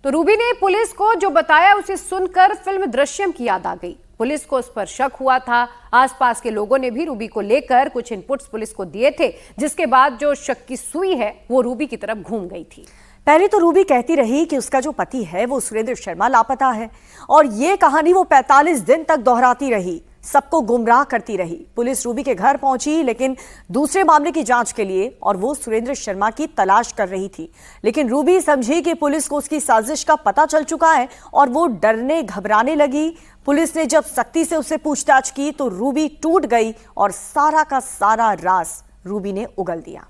तो रूबी ने पुलिस को जो बताया उसे सुनकर फिल्म दृश्यम की याद आ गई। पुलिस को उस पर शक हुआ था। आसपास के लोगों ने भी रूबी को लेकर कुछ इनपुट्स पुलिस को दिए थे, जिसके बाद जो शक की सुई है वो रूबी की तरफ घूम गई थी। पहले तो रूबी कहती रही कि उसका जो पति है वो सुरेंद्र शर्मा लापता है, और ये कहानी वो 45 दिन तक दोहराती रही, सबको गुमराह करती रही। पुलिस रूबी के घर पहुंची लेकिन दूसरे मामले की जांच के लिए, और वो सुरेंद्र शर्मा की तलाश कर रही थी। लेकिन रूबी समझी कि पुलिस को उसकी साजिश का पता चल चुका है और वो डरने घबराने लगी। पुलिस ने जब सख्ती से उससे पूछताछ की तो रूबी टूट गई और सारा का सारा राज रूबी ने उगल दिया।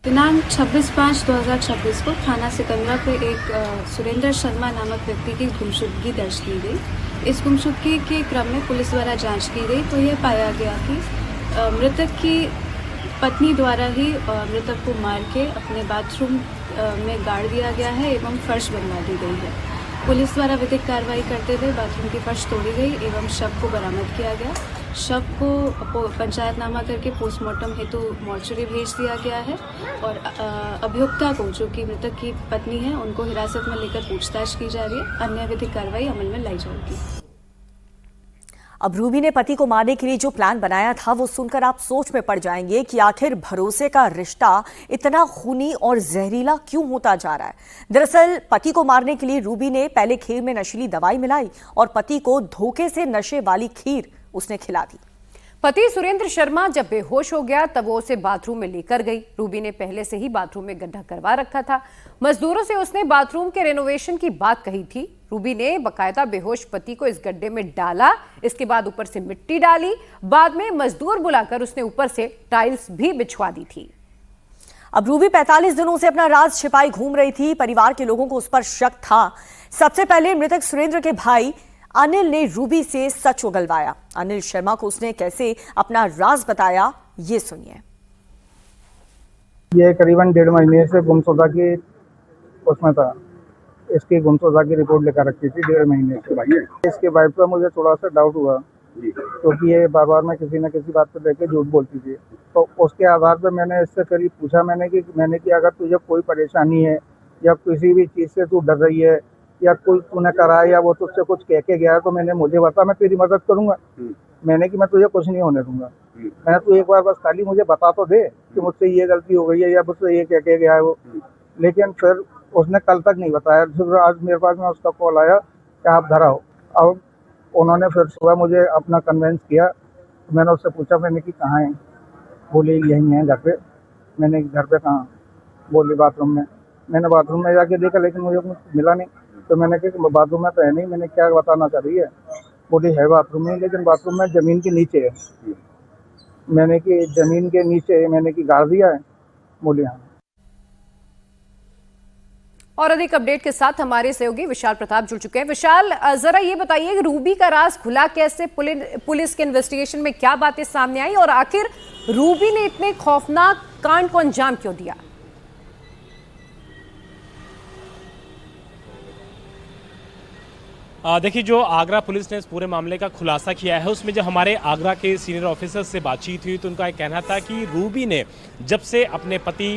दिनांक 26/5/2026 को थाना सिकंदरा पे एक सुरेंद्र शर्मा नामक व्यक्ति की गुमशुदगी दर्ज की गई। इस गुमशुदगी के क्रम में पुलिस द्वारा जांच की गई तो यह पाया गया कि मृतक की पत्नी द्वारा ही मृतक को मार के अपने बाथरूम में गाड़ दिया गया है एवं फर्श बनवा दी गई है। पुलिस द्वारा विधिक कार्रवाई करते हुए बाथरूम की फर्श तोड़ी गई एवं शव को बरामद किया गया। शव को पंचायतनामा करके पोस्टमार्टम हेतु मॉर्चरी भेज दिया गया है और अभियुक्ता को, जो कि मृतक की पत्नी है, उनको हिरासत में लेकर पूछताछ की जा रही है। अन्य विधिक कार्रवाई अमल में लाई जाएगी। अब रूबी ने पति को मारने के लिए जो प्लान बनाया था वो सुनकर आप सोच में पड़ जाएंगे कि आखिर भरोसे का रिश्ता इतना खूनी और जहरीला क्यों होता जा रहा है। दरअसल पति को मारने के लिए रूबी ने पहले खीर में नशीली दवाई मिलाई और पति को धोखे से नशे वाली खीर उसने खिला दी। पति सुरेंद्र शर्मा जब बेहोश हो गया तब वो उसे बाथरूम में लेकर गई। रूबी ने पहले से ही बाथरूम में गड्ढा करवा रखा था। मजदूरों से उसने बाथरूम के रेनोवेशन की बात कही थी। रूबी ने बकायदा बेहोश पति को इस गड्ढे में डाला, इसके बाद ऊपर से मिट्टी डाली। बाद में मजदूर बुलाकर उसने ऊपर से टाइल्स भी बिछवा दी थी। अब रूबी 45 दिनों से अपना राज छिपाई घूम रही थी। परिवार के लोगों को उस पर शक था। सबसे पहले मृतक सुरेंद्र के भाई अनिल ने रूबी से सच उगलवाया। अनिल शर्मा को उसने कैसे अपना राज बताया, ये सुनिए। ये करीबन 1.5 महीने से गुमशुदा की उसमें था। इसकी गुमशुदा की रिपोर्ट लेकर रखी थी 1.5 महीने से। इसके वाइफ पर मुझे थोड़ा सा डाउट हुआ क्योंकि ये बार बार में किसी न किसी बात पर लेकर झूठ बोलती थी। तो उसके आधार पर मैंने इससे करीब पूछा मैंने कि अगर तुझे कोई परेशानी है या किसी भी चीज़ से तू डर रही है या कोई तूने करा है या वो तुझसे कुछ कह के गया है तो मुझे बता, मैं तेरी मदद करूंगा। मैंने कि मैं तुझे कुछ नहीं होने दूंगा। मैंने तू एक बार बस खाली मुझे बता तो दे कि मुझसे ये गलती हो गई है या मुझसे ये कह के गया है वो। लेकिन फिर उसने कल तक नहीं बताया। फिर आज मेरे पास में उसका कॉल आया कि आप घर आओ। अब उन्होंने फिर सुबह मुझे अपना कन्वेंस किया। मैंने उससे पूछा, मैंने कि कहाँ है? बोले यहीं है घर पे। मैंने घर पे कहाँ? बोले बाथरूम में। मैंने बाथरूम में जाके देखा लेकिन मुझे कुछ मिला नहीं। तो मैंने कहा बाथरूम में तो है नहीं। मैंने क्या बताना चाह रही है? बोली है बाथरूम में, लेकिन बाथरूम में जमीन के नीचे है। मैंने कि जमीन के नीचे मैंने कि गाड़ दिया है? बोली हाँ। और अधिक अपडेट के साथ हमारे सहयोगी विशाल प्रताप जुड़ चुके हैं। विशाल, जरा ये बताइए कि रूबी का राज खुला कैसे? पुलिस के इन्वेस्टिगेशन में क्या बातें सामने आई और आखिर रूबी ने इतने खौफनाक कांड को अंजाम क्यों दिया? देखिए, जो आगरा पुलिस ने इस पूरे मामले का खुलासा किया है उसमें जब हमारे आगरा के सीनियर ऑफिसर्स से बातचीत हुई तो उनका एक कहना था कि रूबी ने जब से अपने पति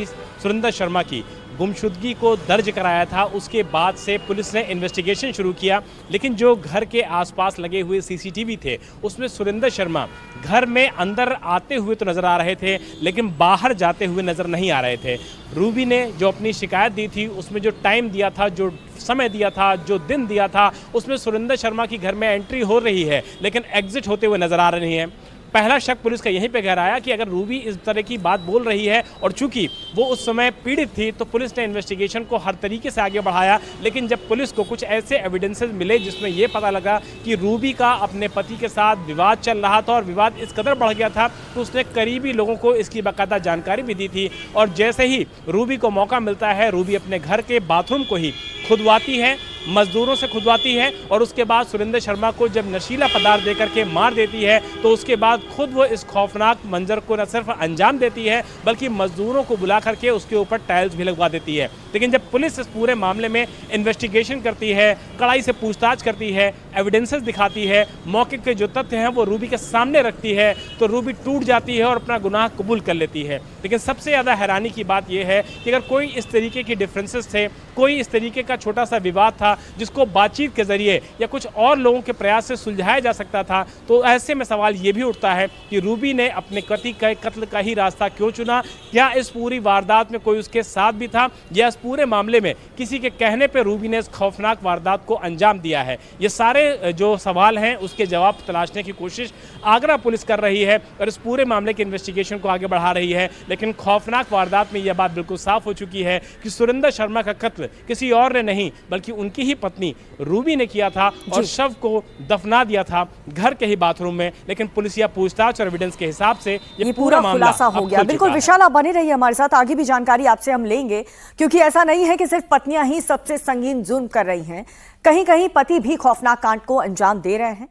सुरेंद्र शर्मा की गुमशुदगी को दर्ज कराया था उसके बाद से पुलिस ने इन्वेस्टिगेशन शुरू किया। लेकिन जो घर के आसपास लगे हुए सीसीटीवी थे उसमें सुरेंद्र शर्मा घर में अंदर आते हुए तो नज़र आ रहे थे लेकिन बाहर जाते हुए नज़र नहीं आ रहे थे। रूबी ने जो अपनी शिकायत दी थी उसमें जो टाइम दिया था, जो समय दिया था, जो दिन दिया था, उसमें सुरेंद्र शर्मा की घर में एंट्री हो रही है लेकिन एग्जिट होते हुए नज़र आ रही है। पहला शक पुलिस का यहीं पे गहराया कि अगर रूबी इस तरह की बात बोल रही है और चूंकि वो उस समय पीड़ित थी तो पुलिस ने इन्वेस्टिगेशन को हर तरीके से आगे बढ़ाया। लेकिन जब पुलिस को कुछ ऐसे एविडेंसेस मिले जिसमें ये पता लगा कि रूबी का अपने पति के साथ विवाद चल रहा था और विवाद इस कदर बढ़ गया था तो उसने करीबी लोगों को इसकी बाकायदा जानकारी भी दी थी। और जैसे ही रूबी को मौका मिलता है रूबी अपने घर के बाथरूम को ही खुदवाती है, मजदूरों से खुदवाती है और उसके बाद सुरेंद्र शर्मा को जब नशीला पदार्थ देकर के मार देती है तो उसके बाद खुद वो इस खौफनाक मंजर को न सिर्फ अंजाम देती है बल्कि मजदूरों को बुला करके उसके ऊपर टाइल्स भी लगवा देती है। लेकिन जब पुलिस इस पूरे मामले में इन्वेस्टिगेशन करती है, कड़ाई से पूछताछ करती है, एविडेंसेस दिखाती है, मौके के जो तथ्य हैं वो रूबी के सामने रखती है तो रूबी टूट जाती है और अपना गुनाह कबूल कर लेती है। लेकिन सबसे ज़्यादा हैरानी की बात यह है कि अगर कोई इस तरीके की डिफरेंसेस थे कोई इस तरीके का छोटा सा विवाद था जिसको बातचीत के जरिए या कुछ और लोगों के प्रयास से सुलझाया जा सकता था, तो ऐसे में सवाल ये भी उठता है कि रूबी ने अपने पति के कत्ल का ही रास्ता क्यों चुना? क्या इस पूरी वारदात में कोई उसके साथ भी था, या इस पूरे मामले में किसी के कहने पर रूबी ने इस खौफनाक वारदात को अंजाम दिया है? ये सारे जो सवाल हैं उसके जवाब तलाशने की कोशिश आगरा पुलिस कर रही है और इस पूरे मामले के इन्वेस्टिगेशन को आगे बढ़ा रही है। लेकिन खौफनाक वारदात में यह बात बिल्कुल साफ हो चुकी है कि सुरेंद्र शर्मा का कत्ल किसी और ने नहीं बल्कि उनकी ही पत्नी रूबी ने किया था और शव को दफना दिया था घर के ही बाथरूम में। लेकिन पुलिसिया पूछताछ और एविडेंस के हिसाब से ये पूरा मामला खुलासा हो गया। बिल्कुल विशाल, आप बने रहिए हमारे साथ, आगे भी जानकारी आपसे हम लेंगे, क्योंकि ऐसा नहीं है कि सिर्फ पत्नियां ही सबसे संगीन जुल्म कर रही हैं, कहीं कहीं पति भी खौफनाक कांड को अंजाम दे रहे हैं।